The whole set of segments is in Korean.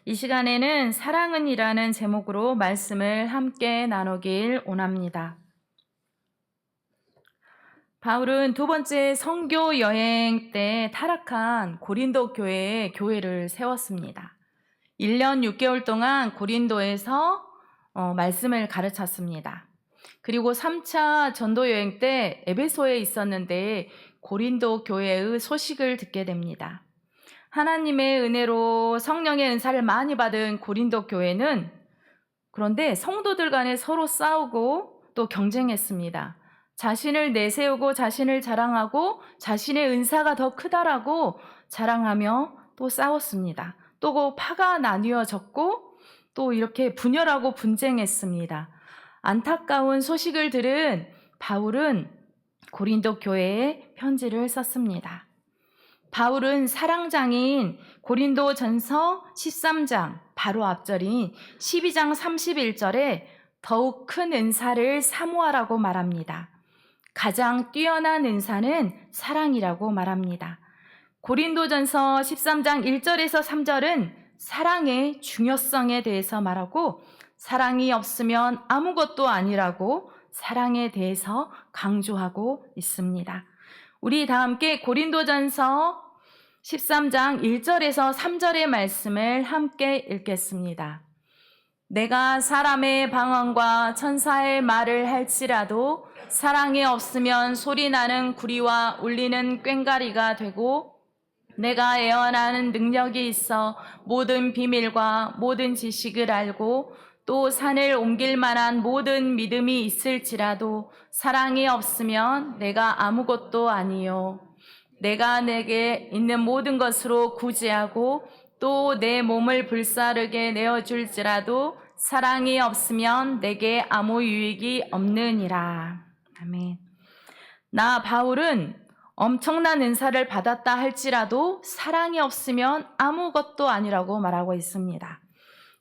이 시간에는 사랑은이라는 제목으로 말씀을 함께 나누길 원합니다. 바울은 두 번째 선교 여행 때 타락한 고린도 교회에 교회를 세웠습니다. 1년 6개월 동안 고린도에서 말씀을 가르쳤습니다. 그리고 3차 전도 여행 때 에베소에 있었는데 고린도 교회의 소식을 듣게 됩니다. 하나님의 은혜로 성령의 은사를 많이 받은 고린도 교회는 그런데 성도들 간에 서로 싸우고 또 경쟁했습니다. 자신을 내세우고 자신을 자랑하고 자신의 은사가 더 크다라고 자랑하며 또 싸웠습니다. 또 파가 나뉘어졌고 또 이렇게 분열하고 분쟁했습니다. 안타까운 소식을 들은 바울은 고린도 교회에 편지를 썼습니다. 바울은 사랑장인 고린도전서 13장 바로 앞절인 12장 31절에 더욱 큰 은사를 사모하라고 말합니다. 가장 뛰어난 은사는 사랑이라고 말합니다. 고린도전서 13장 1절에서 3절은 사랑의 중요성에 대해서 말하고 사랑이 없으면 아무것도 아니라고 사랑에 대해서 강조하고 있습니다. 우리 다 함께 고린도전서 13장 1절에서 3절의 말씀을 함께 읽겠습니다. 내가 사람의 방언과 천사의 말을 할지라도 사랑이 없으면 소리나는 구리와 울리는 꽹과리가 되고 내가 애언하는 능력이 있어 모든 비밀과 모든 지식을 알고 또 산을 옮길 만한 모든 믿음이 있을지라도 사랑이 없으면 내가 아무것도 아니요. 내가 내게 있는 모든 것으로 구제하고 또 내 몸을 불사르게 내어줄지라도 사랑이 없으면 내게 아무 유익이 없느니라. 아멘. 나 바울은 엄청난 은사를 받았다 할지라도 사랑이 없으면 아무것도 아니라고 말하고 있습니다.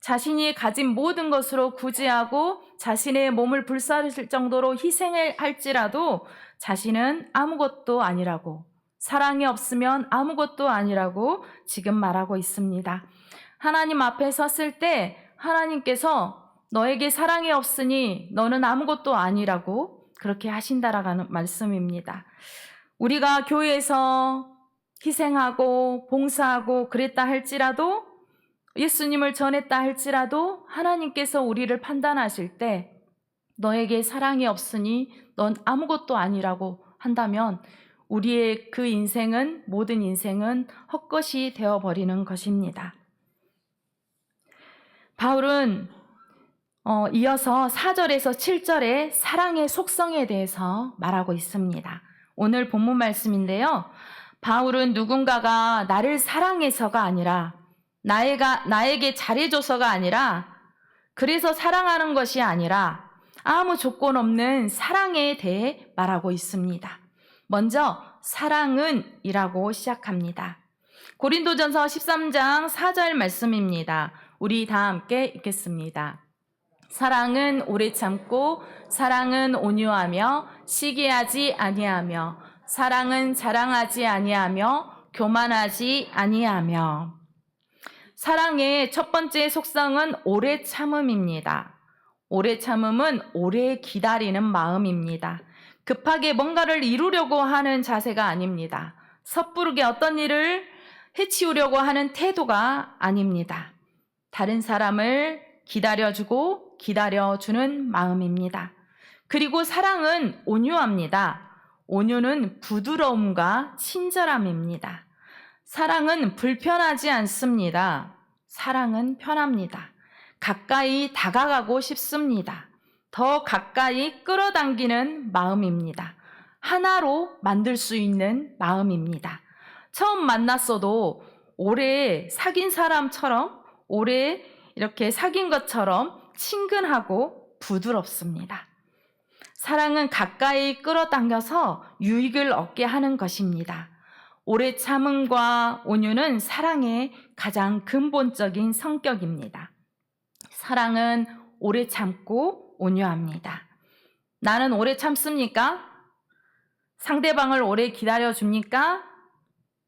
자신이 가진 모든 것으로 구제하고 자신의 몸을 불사를 정도로 희생을 할지라도 자신은 아무것도 아니라고, 사랑이 없으면 아무것도 아니라고 지금 말하고 있습니다. 하나님 앞에 섰을 때 하나님께서 너에게 사랑이 없으니 너는 아무것도 아니라고 그렇게 하신다라는 말씀입니다. 우리가 교회에서 희생하고 봉사하고 그랬다 할지라도 예수님을 전했다 할지라도 하나님께서 우리를 판단하실 때 너에게 사랑이 없으니 넌 아무것도 아니라고 한다면 우리의 그 인생은, 모든 인생은 헛것이 되어버리는 것입니다. 바울은 이어서 4절에서 7절에 사랑의 속성에 대해서 말하고 있습니다. 오늘 본문 말씀인데요. 바울은 누군가가 나를 사랑해서가 아니라 나에게 잘해줘서가 아니라 그래서 사랑하는 것이 아니라 아무 조건 없는 사랑에 대해 말하고 있습니다. 먼저 사랑은 이라고 시작합니다. 고린도전서 13장 4절 말씀입니다. 우리 다 함께 읽겠습니다. 사랑은 오래 참고 사랑은 온유하며 시기하지 아니하며 사랑은 자랑하지 아니하며 교만하지 아니하며. 사랑의 첫 번째 속성은 오래 참음입니다. 오래 참음은 오래 기다리는 마음입니다. 급하게 뭔가를 이루려고 하는 자세가 아닙니다. 섣부르게 어떤 일을 해치우려고 하는 태도가 아닙니다. 다른 사람을 기다려주고 기다려주는 마음입니다. 그리고 사랑은 온유합니다. 온유는 부드러움과 친절함입니다. 사랑은 불편하지 않습니다. 사랑은 편합니다. 가까이 다가가고 싶습니다. 더 가까이 끌어당기는 마음입니다. 하나로 만들 수 있는 마음입니다. 처음 만났어도 오래 사귄 사람처럼, 오래 이렇게 사귄 것처럼 친근하고 부드럽습니다. 사랑은 가까이 끌어당겨서 유익을 얻게 하는 것입니다. 오래 참음과 온유는 사랑의 가장 근본적인 성격입니다. 사랑은 오래 참고 온유합니다. 나는 오래 참습니까? 상대방을 오래 기다려줍니까?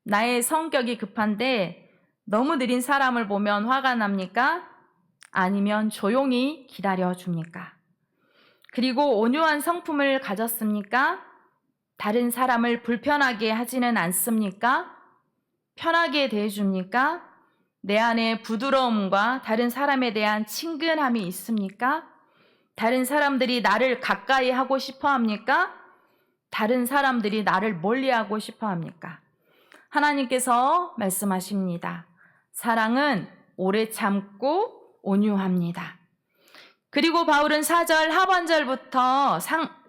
나의 성격이 급한데 너무 느린 사람을 보면 화가 납니까? 아니면 조용히 기다려줍니까? 그리고 온유한 성품을 가졌습니까? 다른 사람을 불편하게 하지는 않습니까? 편하게 대해줍니까? 내 안에 부드러움과 다른 사람에 대한 친근함이 있습니까? 다른 사람들이 나를 가까이 하고 싶어 합니까? 다른 사람들이 나를 멀리 하고 싶어 합니까? 하나님께서 말씀하십니다. 사랑은 오래 참고 온유합니다. 그리고 바울은 4절 하반절부터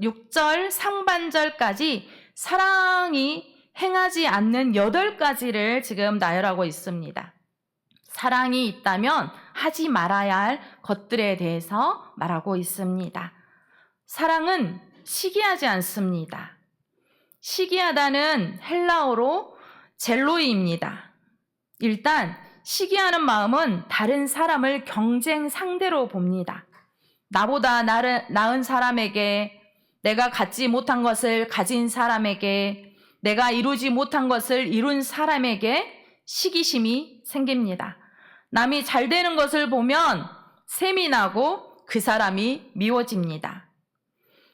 6절 상반절까지 사랑이 행하지 않는 8가지를 지금 나열하고 있습니다. 사랑이 있다면 하지 말아야 할 것들에 대해서 말하고 있습니다. 사랑은 시기하지 않습니다. 시기하다는 헬라어로 젤로이입니다. 일단 시기하는 마음은 다른 사람을 경쟁 상대로 봅니다. 나보다 나은 사람에게, 내가 갖지 못한 것을 가진 사람에게, 내가 이루지 못한 것을 이룬 사람에게 시기심이 생깁니다. 남이 잘 되는 것을 보면 셈이 나고 그 사람이 미워집니다.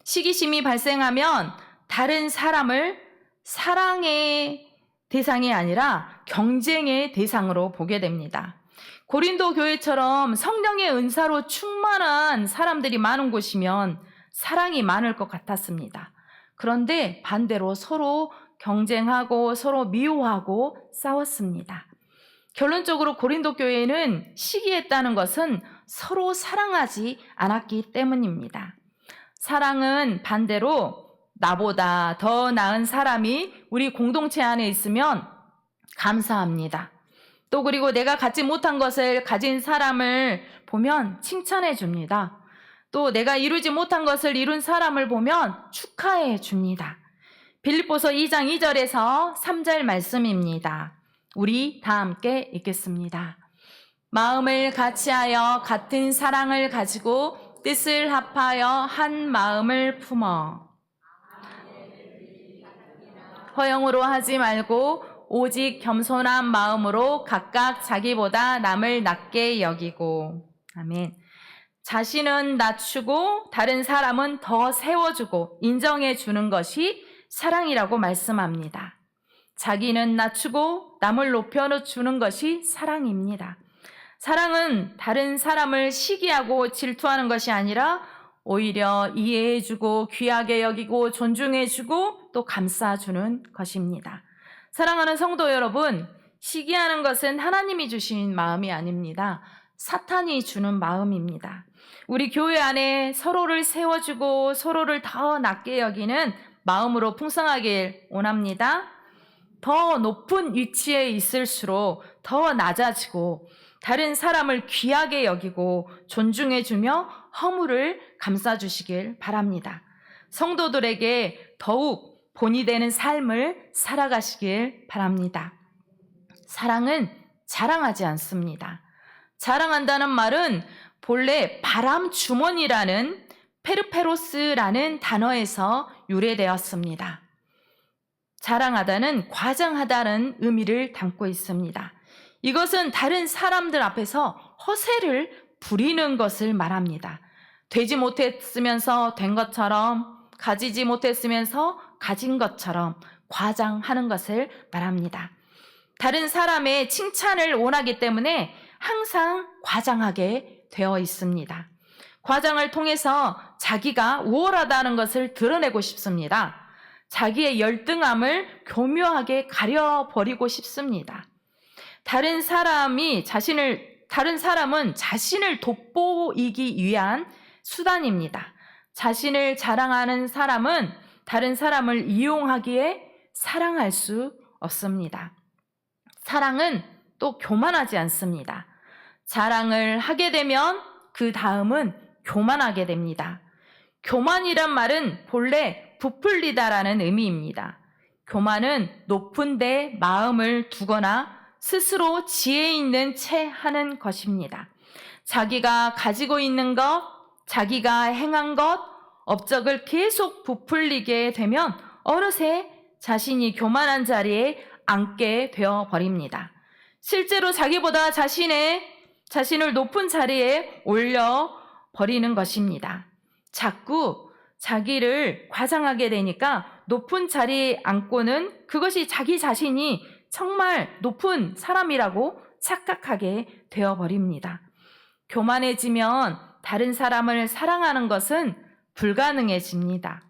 시기심이 발생하면 다른 사람을 사랑의 대상이 아니라 경쟁의 대상으로 보게 됩니다. 고린도 교회처럼 성령의 은사로 충만한 사람들이 많은 곳이면 사랑이 많을 것 같았습니다. 그런데 반대로 서로 경쟁하고 서로 미워하고 싸웠습니다. 결론적으로 고린도 교회는 시기했다는 것은 서로 사랑하지 않았기 때문입니다. 사랑은 반대로 나보다 더 나은 사람이 우리 공동체 안에 있으면 감사합니다. 또 그리고 내가 갖지 못한 것을 가진 사람을 보면 칭찬해 줍니다. 또 내가 이루지 못한 것을 이룬 사람을 보면 축하해 줍니다. 빌립보서 2장 2절에서 3절 말씀입니다. 우리 다 함께 읽겠습니다. 마음을 같이하여 같은 사랑을 가지고 뜻을 합하여 한 마음을 품어 허영으로 하지 말고 오직 겸손한 마음으로 각각 자기보다 남을 낮게 여기고. 아멘. 자신은 낮추고 다른 사람은 더 세워주고 인정해 주는 것이 사랑이라고 말씀합니다. 자기는 낮추고 남을 높여주는 것이 사랑입니다. 사랑은 다른 사람을 시기하고 질투하는 것이 아니라 오히려 이해해주고 귀하게 여기고 존중해주고 또 감싸주는 것입니다. 사랑하는 성도 여러분, 시기하는 것은 하나님이 주신 마음이 아닙니다. 사탄이 주는 마음입니다. 우리 교회 안에 서로를 세워주고 서로를 더 낮게 여기는 마음으로 풍성하길 원합니다. 더 높은 위치에 있을수록 더 낮아지고 다른 사람을 귀하게 여기고 존중해주며 허물을 감싸주시길 바랍니다. 성도들에게 더욱 본이 되는 삶을 살아가시길 바랍니다. 사랑은 자랑하지 않습니다. 자랑한다는 말은 본래 바람 주머니라는 페르페로스라는 단어에서 유래되었습니다. 자랑하다는 과장하다는 의미를 담고 있습니다. 이것은 다른 사람들 앞에서 허세를 부리는 것을 말합니다. 되지 못했으면서 된 것처럼, 가지지 못했으면서 가진 것처럼 과장하는 것을 말합니다. 다른 사람의 칭찬을 원하기 때문에 항상 과장하게 되어 있습니다. 과장을 통해서 자기가 우월하다는 것을 드러내고 싶습니다. 자기의 열등함을 교묘하게 가려버리고 싶습니다. 다른 사람은 자신을 돋보이기 위한 수단입니다. 자신을 자랑하는 사람은 다른 사람을 이용하기에 사랑할 수 없습니다. 사랑은 또 교만하지 않습니다. 자랑을 하게 되면 그 다음은 교만하게 됩니다. 교만이란 말은 본래 부풀리다라는 의미입니다. 교만은 높은 데 마음을 두거나 스스로 지혜 있는 채 하는 것입니다. 자기가 가지고 있는 것, 자기가 행한 것, 업적을 계속 부풀리게 되면 어느새 자신이 교만한 자리에 앉게 되어 버립니다. 실제로 자기보다 자신을 높은 자리에 올려 버리는 것입니다. 자꾸 자기를 과장하게 되니까 높은 자리에 앉고는 그것이 자기 자신이 정말 높은 사람이라고 착각하게 되어버립니다. 교만해지면 다른 사람을 사랑하는 것은 불가능해집니다.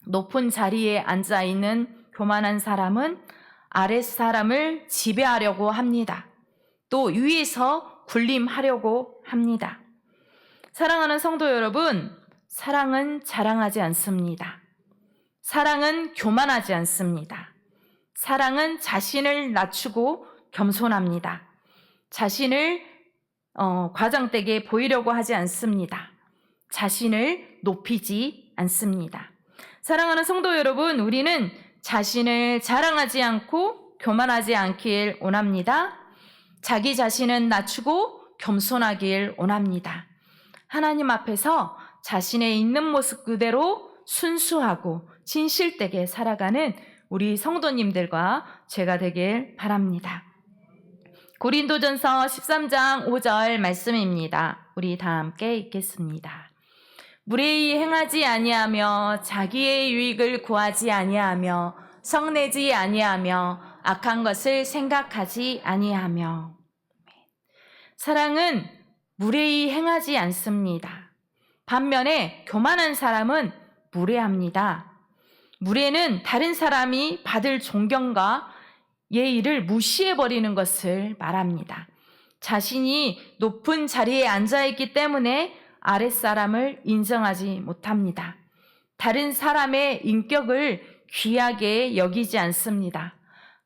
높은 자리에 앉아 있는 교만한 사람은 아랫 사람을 지배하려고 합니다. 또 위에서 군림하려고 합니다. 사랑하는 성도 여러분, 사랑은 자랑하지 않습니다. 사랑은 교만하지 않습니다. 사랑은 자신을 낮추고 겸손합니다. 자신을 과장되게 보이려고 하지 않습니다. 자신을 높이지 않습니다. 사랑하는 성도 여러분, 우리는 자신을 자랑하지 않고 교만하지 않길 원합니다. 자기 자신은 낮추고 겸손하길 원합니다. 하나님 앞에서 자신의 있는 모습 그대로 순수하고 진실되게 살아가는 우리 성도님들과 제가 되길 바랍니다. 고린도전서 13장 5절 말씀입니다. 우리 다 함께 읽겠습니다. 무례히 행하지 아니하며 자기의 유익을 구하지 아니하며 성내지 아니하며 악한 것을 생각하지 아니하며. 사랑은 무례히 행하지 않습니다. 반면에 교만한 사람은 무례합니다. 무례는 다른 사람이 받을 존경과 예의를 무시해버리는 것을 말합니다. 자신이 높은 자리에 앉아있기 때문에 아랫사람을 인정하지 못합니다. 다른 사람의 인격을 귀하게 여기지 않습니다.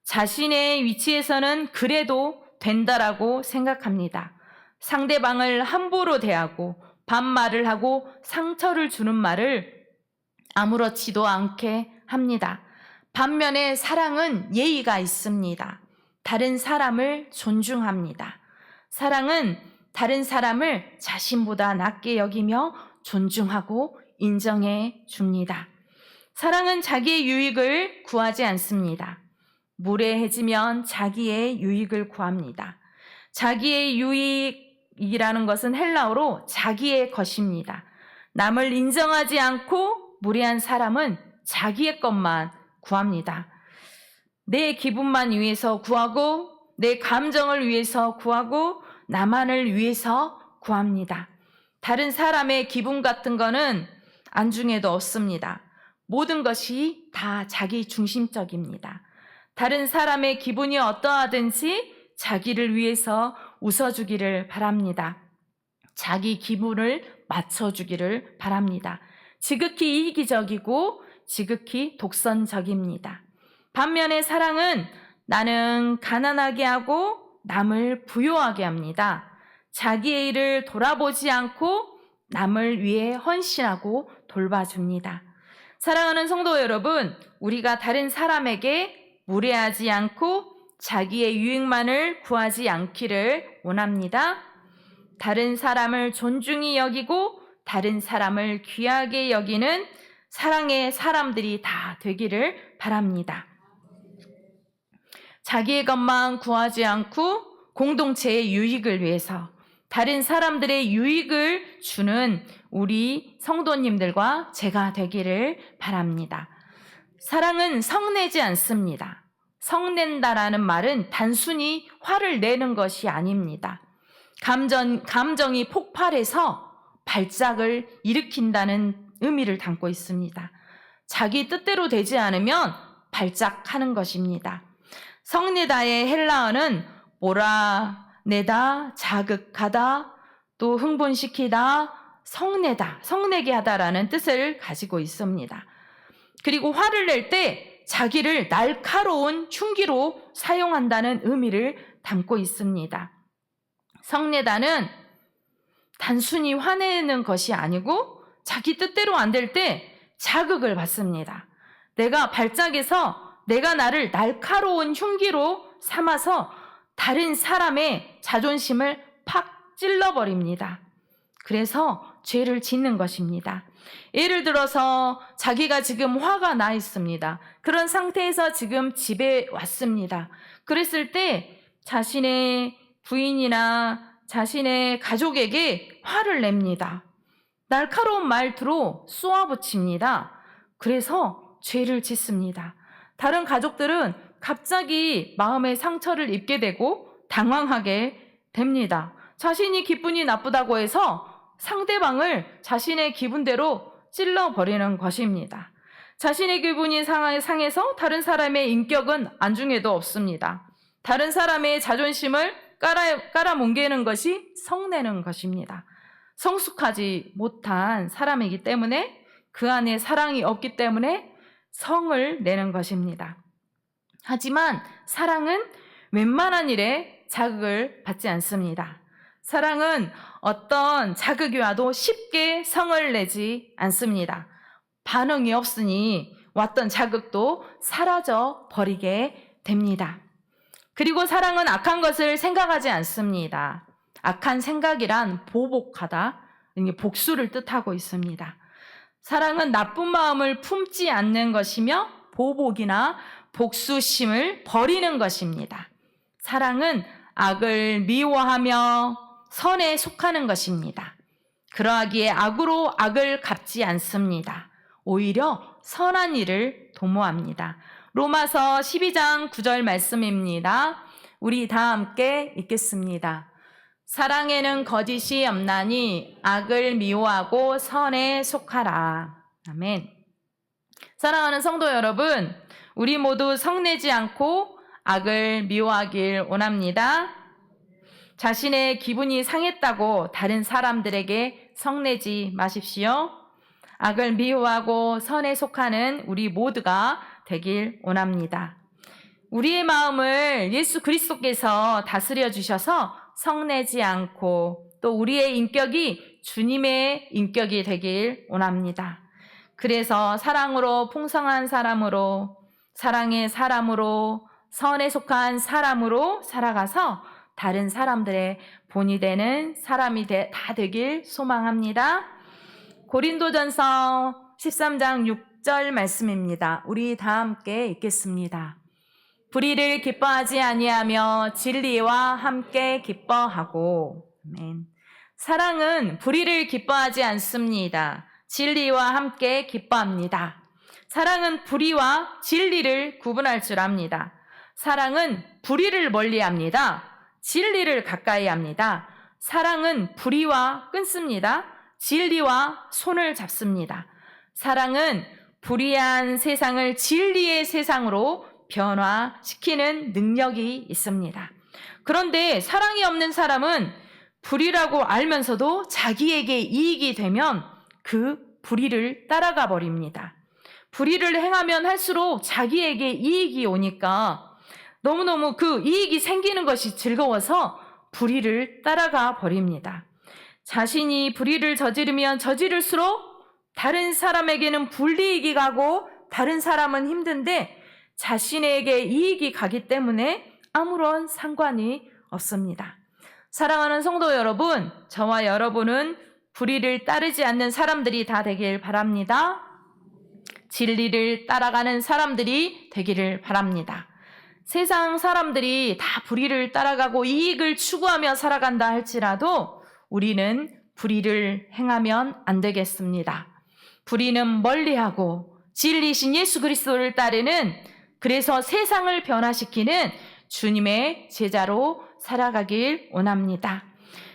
자신의 위치에서는 그래도 된다라고 생각합니다. 상대방을 함부로 대하고 반말을 하고 상처를 주는 말을 아무렇지도 않게 합니다. 반면에 사랑은 예의가 있습니다. 다른 사람을 존중합니다. 사랑은 다른 사람을 자신보다 낮게 여기며 존중하고 인정해 줍니다. 사랑은 자기의 유익을 구하지 않습니다. 무례해지면 자기의 유익을 구합니다. 자기의 유익이라는 것은 헬라어로 자기의 것입니다. 남을 인정하지 않고 무례한 사람은 자기의 것만 구합니다. 내 기분만 위해서 구하고 내 감정을 위해서 구하고 나만을 위해서 구합니다. 다른 사람의 기분 같은 거는 안중에도 없습니다. 모든 것이 다 자기 중심적입니다. 다른 사람의 기분이 어떠하든지 자기를 위해서 웃어주기를 바랍니다. 자기 기분을 맞춰주기를 바랍니다. 지극히 이기적이고 지극히 독선적입니다. 반면에 사랑은 나는 가난하게 하고 남을 부유하게 합니다. 자기의 일을 돌아보지 않고 남을 위해 헌신하고 돌봐줍니다. 사랑하는 성도 여러분, 우리가 다른 사람에게 무례하지 않고 자기의 유익만을 구하지 않기를 원합니다. 다른 사람을 존중히 여기고 다른 사람을 귀하게 여기는 사랑의 사람들이 다 되기를 바랍니다. 자기의 것만 구하지 않고 공동체의 유익을 위해서 다른 사람들의 유익을 주는 우리 성도님들과 제가 되기를 바랍니다. 사랑은 성내지 않습니다. 성낸다라는 말은 단순히 화를 내는 것이 아닙니다. 감정이 폭발해서 발작을 일으킨다는 의미를 담고 있습니다. 자기 뜻대로 되지 않으면 발작하는 것입니다. 성내다의 헬라어는 몰아내다, 자극하다, 또 흥분시키다, 성내게 하다라는 뜻을 가지고 있습니다. 그리고 화를 낼 때 자기를 날카로운 흉기로 사용한다는 의미를 담고 있습니다. 성내다는 단순히 화내는 것이 아니고 자기 뜻대로 안 될 때 자극을 받습니다. 내가 발작해서 내가 나를 날카로운 흉기로 삼아서 다른 사람의 자존심을 팍 찔러버립니다. 그래서 죄를 짓는 것입니다. 예를 들어서 자기가 지금 화가 나 있습니다. 그런 상태에서 지금 집에 왔습니다. 그랬을 때 자신의 부인이나 자신의 가족에게 화를 냅니다. 날카로운 말투로 쏘아붙입니다. 그래서 죄를 짓습니다. 다른 가족들은 갑자기 마음의 상처를 입게 되고 당황하게 됩니다. 자신이 기분이 나쁘다고 해서 상대방을 자신의 기분대로 찔러버리는 것입니다. 자신의 기분이 상해서 다른 사람의 인격은 안중에도 없습니다. 다른 사람의 자존심을 깔아뭉개는 것이 성내는 것입니다. 성숙하지 못한 사람이기 때문에 그 안에 사랑이 없기 때문에 성을 내는 것입니다. 하지만 사랑은 웬만한 일에 자극을 받지 않습니다. 사랑은 어떤 자극이 와도 쉽게 성을 내지 않습니다. 반응이 없으니 왔던 자극도 사라져 버리게 됩니다. 그리고 사랑은 악한 것을 생각하지 않습니다. 악한 생각이란 보복하다, 복수를 뜻하고 있습니다. 사랑은 나쁜 마음을 품지 않는 것이며 보복이나 복수심을 버리는 것입니다. 사랑은 악을 미워하며 선에 속하는 것입니다. 그러하기에 악으로 악을 갚지 않습니다. 오히려 선한 일을 도모합니다. 로마서 12장 9절 말씀입니다. 우리 다 함께 읽겠습니다. 사랑에는 거짓이 없나니 악을 미워하고 선에 속하라. 아멘. 사랑하는 성도 여러분, 우리 모두 성내지 않고 악을 미워하길 원합니다. 자신의 기분이 상했다고 다른 사람들에게 성내지 마십시오. 악을 미워하고 선에 속하는 우리 모두가 되길 원합니다. 우리의 마음을 예수 그리스도께서 다스려 주셔서 성내지 않고 또 우리의 인격이 주님의 인격이 되길 원합니다. 그래서 사랑으로 풍성한 사람으로, 사랑의 사람으로, 선에 속한 사람으로 살아가서 다른 사람들의 본이 되는 사람이 다 되길 소망합니다. 고린도전서 13장 6절 말씀입니다. 우리 다 함께 읽겠습니다. 불의를 기뻐하지 아니하며 진리와 함께 기뻐하고. 아멘. 사랑은 불의를 기뻐하지 않습니다. 진리와 함께 기뻐합니다. 사랑은 불의와 진리를 구분할 줄 압니다. 사랑은 불의를 멀리합니다. 진리를 가까이 합니다. 사랑은 불의와 끊습니다. 진리와 손을 잡습니다. 사랑은 불의한 세상을 진리의 세상으로 변화시키는 능력이 있습니다. 그런데 사랑이 없는 사람은 불의라고 알면서도 자기에게 이익이 되면 그 불의를 따라가 버립니다. 불의를 행하면 할수록 자기에게 이익이 오니까 너무너무 그 이익이 생기는 것이 즐거워서 불의를 따라가 버립니다. 자신이 불의를 저지르면 저지를수록 다른 사람에게는 불이익이 가고 다른 사람은 힘든데 자신에게 이익이 가기 때문에 아무런 상관이 없습니다. 사랑하는 성도 여러분, 저와 여러분은 불의를 따르지 않는 사람들이 다 되길 바랍니다. 진리를 따라가는 사람들이 되기를 바랍니다. 세상 사람들이 다 불의를 따라가고 이익을 추구하며 살아간다 할지라도 우리는 불의를 행하면 안 되겠습니다. 불의는 멀리하고 진리신 예수 그리스도를 따르는, 그래서 세상을 변화시키는 주님의 제자로 살아가길 원합니다.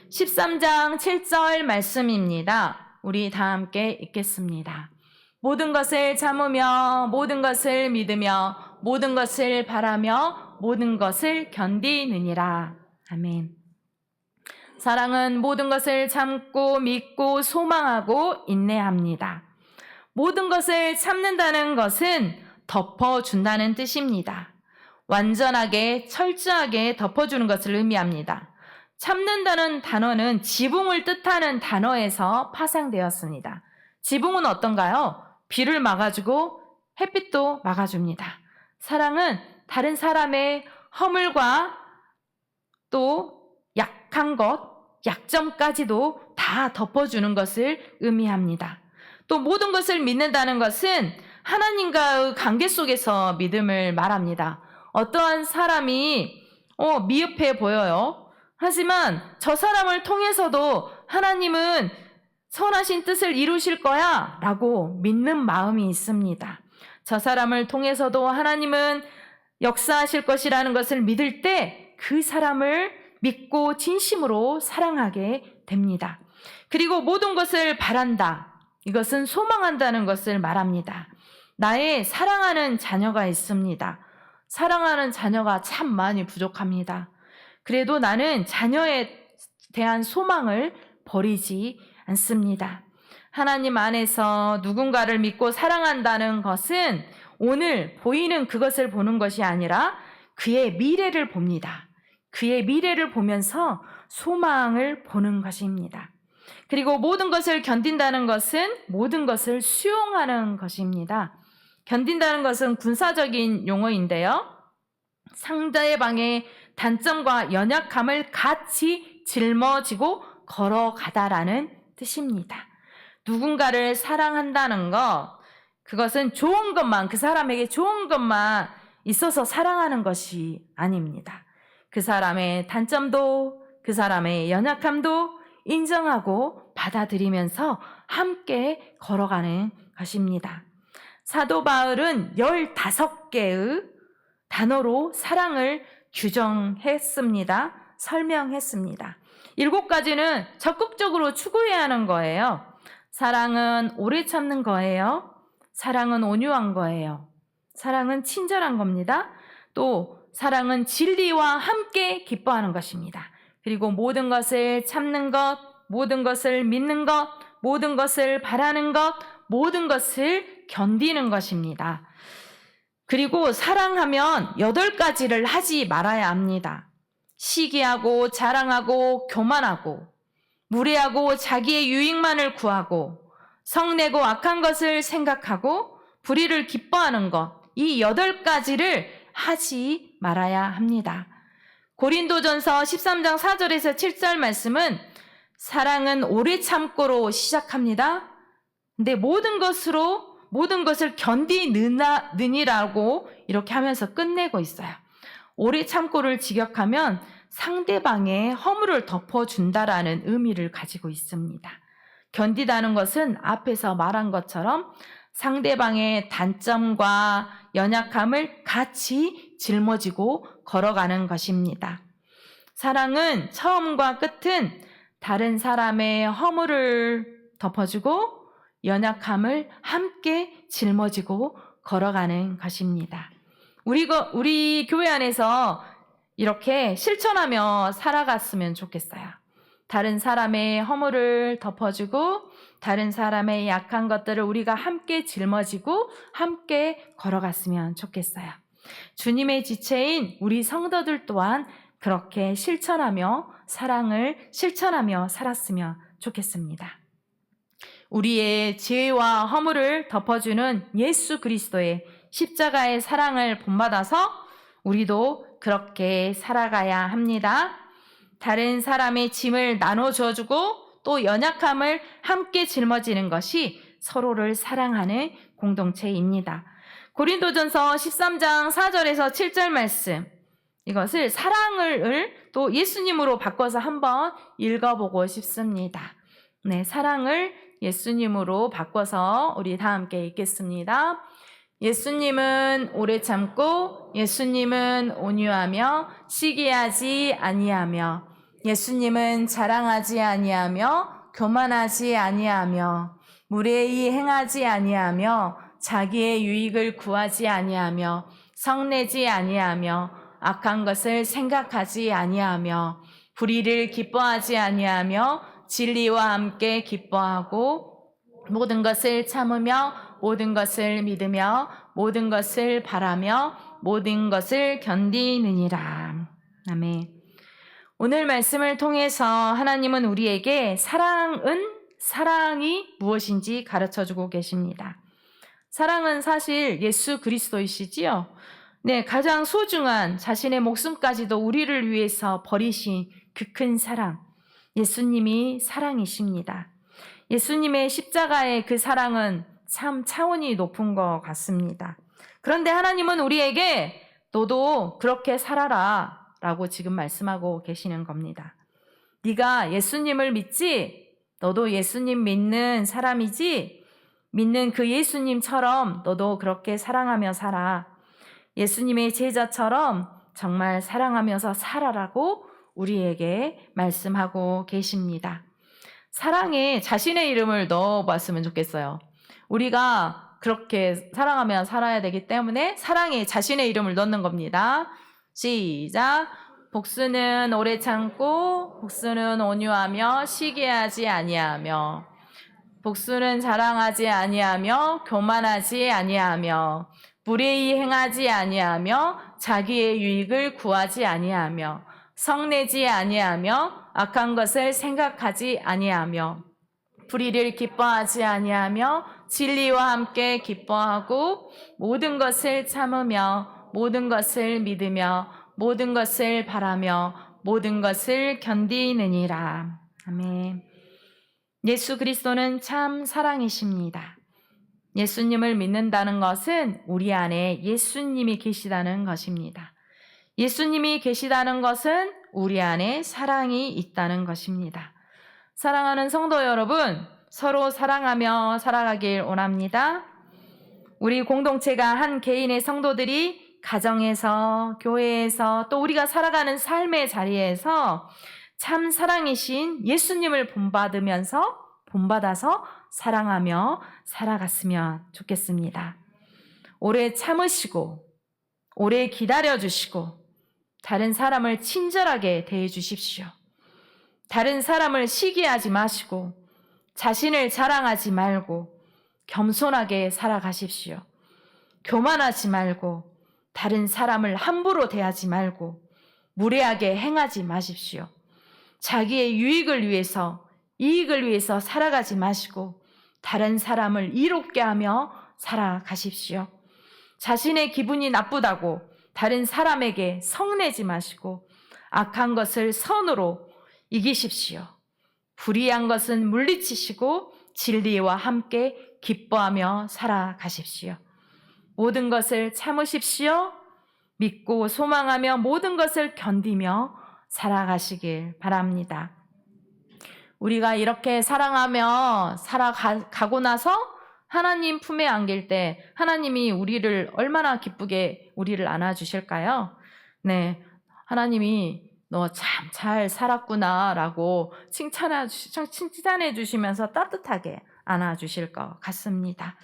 13장 7절 말씀입니다. 우리 다 함께 읽겠습니다. 모든 것을 참으며 모든 것을 믿으며 모든 것을 바라며 모든 것을 견디느니라. 아멘. 사랑은 모든 것을 참고 믿고 소망하고 인내합니다. 모든 것을 참는다는 것은 덮어준다는 뜻입니다. 완전하게 철저하게 덮어주는 것을 의미합니다. 참는다는 단어는 지붕을 뜻하는 단어에서 파생되었습니다. 지붕은 어떤가요? 비를 막아주고 햇빛도 막아줍니다. 사랑은 다른 사람의 허물과 또 약한 것, 약점까지도 다 덮어주는 것을 의미합니다. 또 모든 것을 믿는다는 것은 하나님과의 관계 속에서 믿음을 말합니다. 어떠한 사람이 미흡해 보여요. 하지만 저 사람을 통해서도 하나님은 선하신 뜻을 이루실 거야 라고 믿는 마음이 있습니다. 저 사람을 통해서도 하나님은 역사하실 것이라는 것을 믿을 때 그 사람을 믿고 진심으로 사랑하게 됩니다. 그리고 모든 것을 바란다. 이것은 소망한다는 것을 말합니다. 나의 사랑하는 자녀가 있습니다. 사랑하는 자녀가 참 많이 부족합니다. 그래도 나는 자녀에 대한 소망을 버리지 않습니다. 하나님 안에서 누군가를 믿고 사랑한다는 것은 오늘 보이는 그것을 보는 것이 아니라 그의 미래를 봅니다. 그의 미래를 보면서 소망을 보는 것입니다. 그리고 모든 것을 견딘다는 것은 모든 것을 수용하는 것입니다. 견딘다는 것은 군사적인 용어인데요. 상대방의 단점과 연약함을 같이 짊어지고 걸어가다라는 뜻입니다. 누군가를 사랑한다는 것, 그것은 좋은 것만, 그 사람에게 좋은 것만 있어서 사랑하는 것이 아닙니다. 그 사람의 단점도, 그 사람의 연약함도 인정하고 받아들이면서 함께 걸어가는 것입니다. 사도 바울은 15개의 단어로 사랑을 규정했습니다. 설명했습니다. 7가지는 적극적으로 추구해야 하는 거예요. 사랑은 오래 참는 거예요. 사랑은 온유한 거예요. 사랑은 친절한 겁니다. 또 사랑은 진리와 함께 기뻐하는 것입니다. 그리고 모든 것을 참는 것, 모든 것을 믿는 것, 모든 것을 바라는 것, 모든 것을 견디는 것입니다. 그리고 사랑하면 8가지를 하지 말아야 합니다. 시기하고 자랑하고 교만하고 무례하고 자기의 유익만을 구하고 성내고 악한 것을 생각하고 불의를 기뻐하는 것, 이 8가지를 하지 말아야 합니다. 고린도전서 13장 4절에서 7절 말씀은 사랑은 오래 참고로 시작합니다. 근데 모든 것을 견디느니라고 이렇게 하면서 끝내고 있어요. 오래 참고를 직역하면 상대방의 허물을 덮어준다라는 의미를 가지고 있습니다. 견디다는 것은 앞에서 말한 것처럼 상대방의 단점과 연약함을 같이 짊어지고 걸어가는 것입니다. 사랑은 처음과 끝은 다른 사람의 허물을 덮어주고 연약함을 함께 짊어지고 걸어가는 것입니다. 우리 교회 안에서 이렇게 실천하며 살아갔으면 좋겠어요. 다른 사람의 허물을 덮어주고 다른 사람의 약한 것들을 우리가 함께 짊어지고 함께 걸어갔으면 좋겠어요. 주님의 지체인 우리 성도들 또한 그렇게 실천하며 사랑을 실천하며 살았으면 좋겠습니다. 우리의 죄와 허물을 덮어주는 예수 그리스도의 십자가의 사랑을 본받아서 우리도 그렇게 살아가야 합니다. 다른 사람의 짐을 나눠줘주고 또 연약함을 함께 짊어지는 것이 서로를 사랑하는 공동체입니다. 고린도전서 13장 4절에서 7절 말씀, 이것을 사랑을 또 예수님으로 바꿔서 한번 읽어보고 싶습니다. 네, 사랑을 예수님으로 바꿔서 우리 다 함께 읽겠습니다. 예수님은 오래 참고 예수님은 온유하며 시기하지 아니하며 예수님은 자랑하지 아니하며 교만하지 아니하며 무례히 행하지 아니하며 자기의 유익을 구하지 아니하며 성내지 아니하며 악한 것을 생각하지 아니하며 불의를 기뻐하지 아니하며 진리와 함께 기뻐하고 모든 것을 참으며 모든 것을 믿으며 모든 것을 바라며 모든 것을 견디느니라. 아멘. 오늘 말씀을 통해서 하나님은 우리에게 사랑이 무엇인지 가르쳐주고 계십니다. 사랑은 사실 예수 그리스도이시지요. 네, 가장 소중한 자신의 목숨까지도 우리를 위해서 버리신 그 큰 사랑, 예수님이 사랑이십니다. 예수님의 십자가의 그 사랑은 참 차원이 높은 것 같습니다. 그런데 하나님은 우리에게 너도 그렇게 살아라 라고 지금 말씀하고 계시는 겁니다. 네가 예수님을 믿지? 너도 예수님 믿는 사람이지? 믿는 그 예수님처럼 너도 그렇게 사랑하며 살아. 예수님의 제자처럼 정말 사랑하면서 살아라고 우리에게 말씀하고 계십니다. 사랑에 자신의 이름을 넣어봤으면 좋겠어요. 우리가 그렇게 사랑하며 살아야 되기 때문에 사랑에 자신의 이름을 넣는 겁니다. 시작. 복수는 오래 참고 복수는 온유하며 시기하지 아니하며 복수는 자랑하지 아니하며 교만하지 아니하며 불의히 행하지 아니하며 자기의 유익을 구하지 아니하며 성내지 아니하며 악한 것을 생각하지 아니하며 불의를 기뻐하지 아니하며 진리와 함께 기뻐하고 모든 것을 참으며 모든 것을 믿으며 모든 것을 바라며 모든 것을 견디느니라. 아멘. 예수 그리스도는 참 사랑이십니다. 예수님을 믿는다는 것은 우리 안에 예수님이 계시다는 것입니다. 예수님이 계시다는 것은 우리 안에 사랑이 있다는 것입니다. 사랑하는 성도 여러분, 서로 사랑하며 살아가길 원합니다. 우리 공동체가 한 개인의 성도들이 가정에서, 교회에서, 또 우리가 살아가는 삶의 자리에서 참 사랑이신 예수님을 본받아서 사랑하며 살아갔으면 좋겠습니다. 오래 참으시고, 오래 기다려주시고, 다른 사람을 친절하게 대해주십시오. 다른 사람을 시기하지 마시고, 자신을 자랑하지 말고, 겸손하게 살아가십시오. 교만하지 말고, 다른 사람을 함부로 대하지 말고, 무례하게 행하지 마십시오. 자기의 유익을 위해서, 이익을 위해서 살아가지 마시고, 다른 사람을 이롭게 하며 살아가십시오. 자신의 기분이 나쁘다고 다른 사람에게 성내지 마시고, 악한 것을 선으로 이기십시오. 불의한 것은 물리치시고 진리와 함께 기뻐하며 살아가십시오. 모든 것을 참으십시오. 믿고 소망하며 모든 것을 견디며 살아가시길 바랍니다. 우리가 이렇게 사랑하며 살아가고 나서 하나님 품에 안길 때 하나님이 우리를 얼마나 기쁘게 우리를 안아주실까요? 네, 하나님이 너 참 잘 살았구나 라고 칭찬해 주시면서 따뜻하게 안아주실 것 같습니다.